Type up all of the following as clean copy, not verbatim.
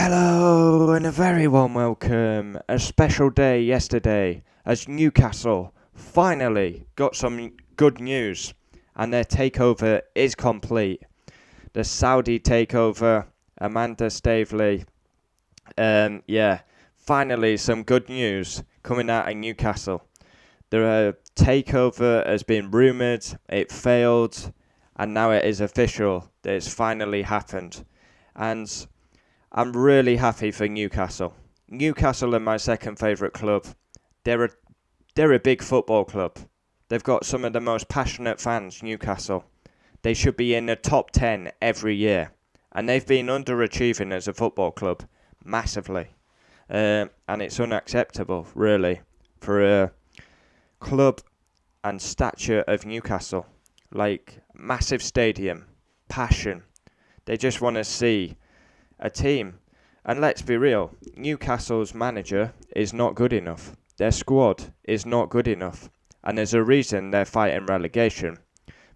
Hello and a very warm welcome. A special day yesterday as Newcastle finally got some good news and their takeover is complete. The Saudi takeover, Amanda Stavely. Finally some good news coming out of Newcastle. The takeover has been rumoured, it failed, and now it is official that it's finally happened. And I'm really happy for Newcastle. Newcastle are my second favourite club. They're a big football club. They've got some of the most passionate fans, Newcastle. They should be in the top 10 every year. And they've been underachieving as a football club massively. And it's unacceptable, really, for a club and stature of Newcastle. Like, massive stadium, passion. They just want to see a team. And let's be real, Newcastle's manager is not good enough. Their squad is not good enough. And there's a reason they're fighting relegation.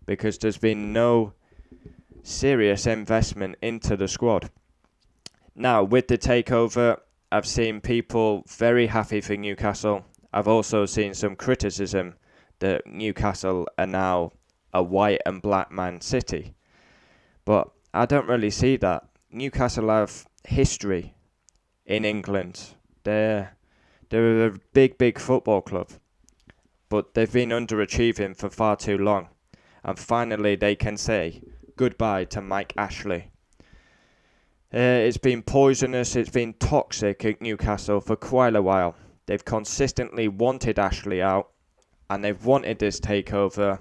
Because there's been no serious investment into the squad. Now, with the takeover, I've seen people very happy for Newcastle. I've also seen some criticism that Newcastle are now a white and black Man City. But I don't really see that. Newcastle have history in England. They're a big football club. But they've been underachieving for far too long. And finally they can say goodbye to Mike Ashley. It's been poisonous, it's been toxic at Newcastle for quite a while. They've consistently wanted Ashley out. And they've wanted this takeover.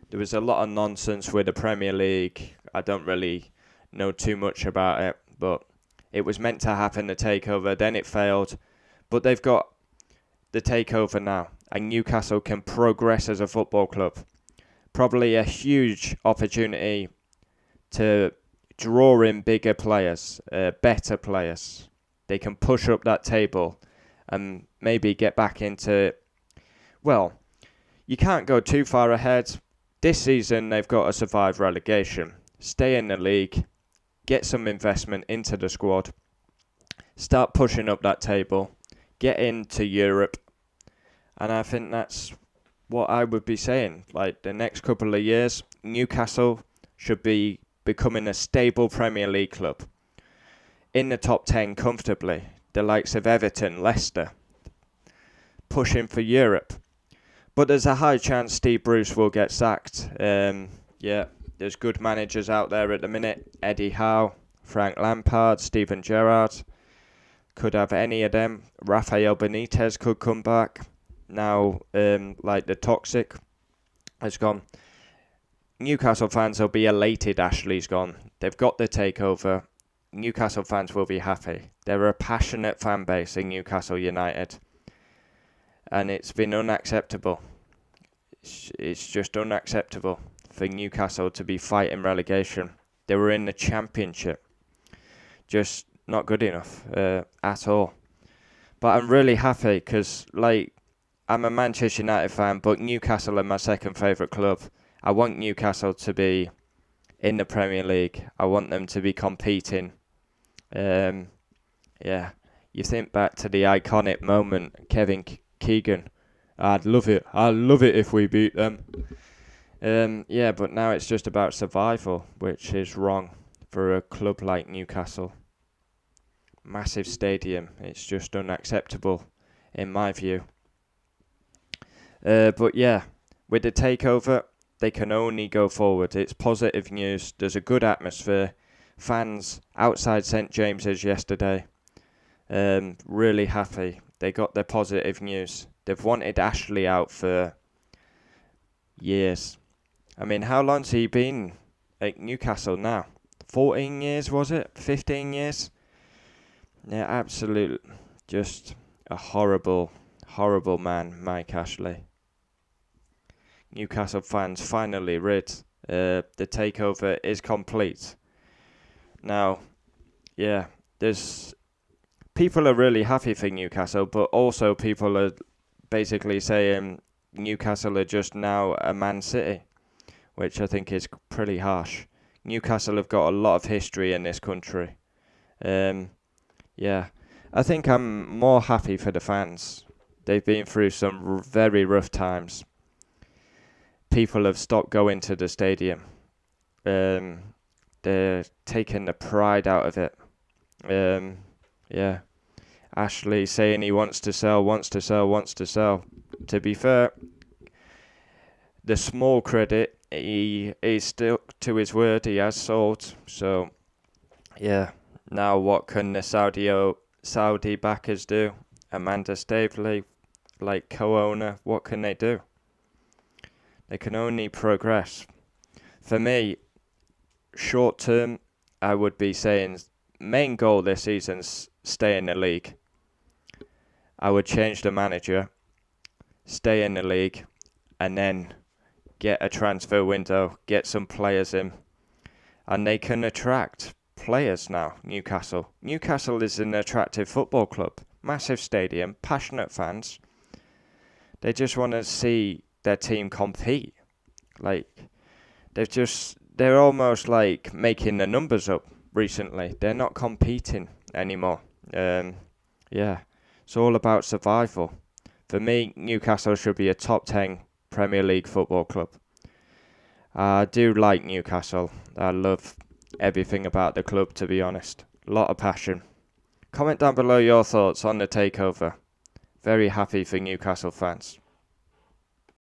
There was a lot of nonsense with the Premier League. I don't really know too much about it, but it was meant to happen, the takeover, then it failed, but they've got the takeover now, and Newcastle can progress as a football club. Probably a huge opportunity to draw in bigger players, better players. They can push up that table and maybe get back into, well, you can't go too far ahead. This season they've got to survive relegation, stay in the league, get some investment into the squad, start pushing up that table, get into Europe, and I think that's what I would be saying. Like, the next couple of years, Newcastle should be becoming a stable Premier League club, in the top 10 comfortably, the likes of Everton, Leicester, pushing for Europe. But there's a high chance Steve Bruce will get sacked. There's good managers out there at the minute. Eddie Howe, Frank Lampard, Steven Gerrard. Could have any of them. Rafael Benitez could come back. Now, the toxic has gone. Newcastle fans will be elated Ashley's gone. They've got the takeover. Newcastle fans will be happy. They're a passionate fan base in Newcastle United. And it's been unacceptable. It's just unacceptable for Newcastle to be fighting relegation. They were in the Championship. Just not good enough at all. But I'm really happy because, I'm a Manchester United fan, but Newcastle are my second favourite club. I want Newcastle to be in the Premier League. I want them to be competing. You think back to the iconic moment, Kevin Keegan. I'd love it if we beat them. But now it's just about survival, which is wrong for a club like Newcastle. Massive stadium, it's just unacceptable in my view. With the takeover, they can only go forward. It's positive news. There's a good atmosphere. Fans outside St James's yesterday, really happy. They got their positive news. They've wanted Ashley out for years. I mean, how long's he been at Newcastle now? 14 years, was it? 15 years? Yeah, absolute. Just a horrible man, Mike Ashley. Newcastle fans finally rid. The takeover is complete. Now, there's people are really happy for Newcastle, but also people are basically saying Newcastle are just now a Man City, which I think is pretty harsh. Newcastle have got a lot of history in this country. Yeah, I think I'm more happy for the fans. They've been through some very rough times. People have stopped going to the stadium. Um, they're taking the pride out of it. Um, yeah, Ashley saying he wants to sell, wants to sell, wants to sell. To be fair, the small credit, he stuck to his word. He has sold. So yeah, now what can the Saudi backers do? Amanda Staveley, like co-owner, what can they do? They can only progress. For me, short term, I would be saying main goal this season's stay in the league. I would change the manager, stay in the league, and then get a transfer window, get some players in, and they can attract players now. Newcastle is an attractive football club, massive stadium, passionate fans. They just want to see their team compete. Like they're almost like making the numbers up recently. They're not competing anymore. Yeah, it's all about survival. For me, Newcastle should be a top 10 Premier League football club. I do like Newcastle. I love everything about the club, to be honest. A lot of passion. Comment down below your thoughts on the takeover. Very happy for Newcastle fans.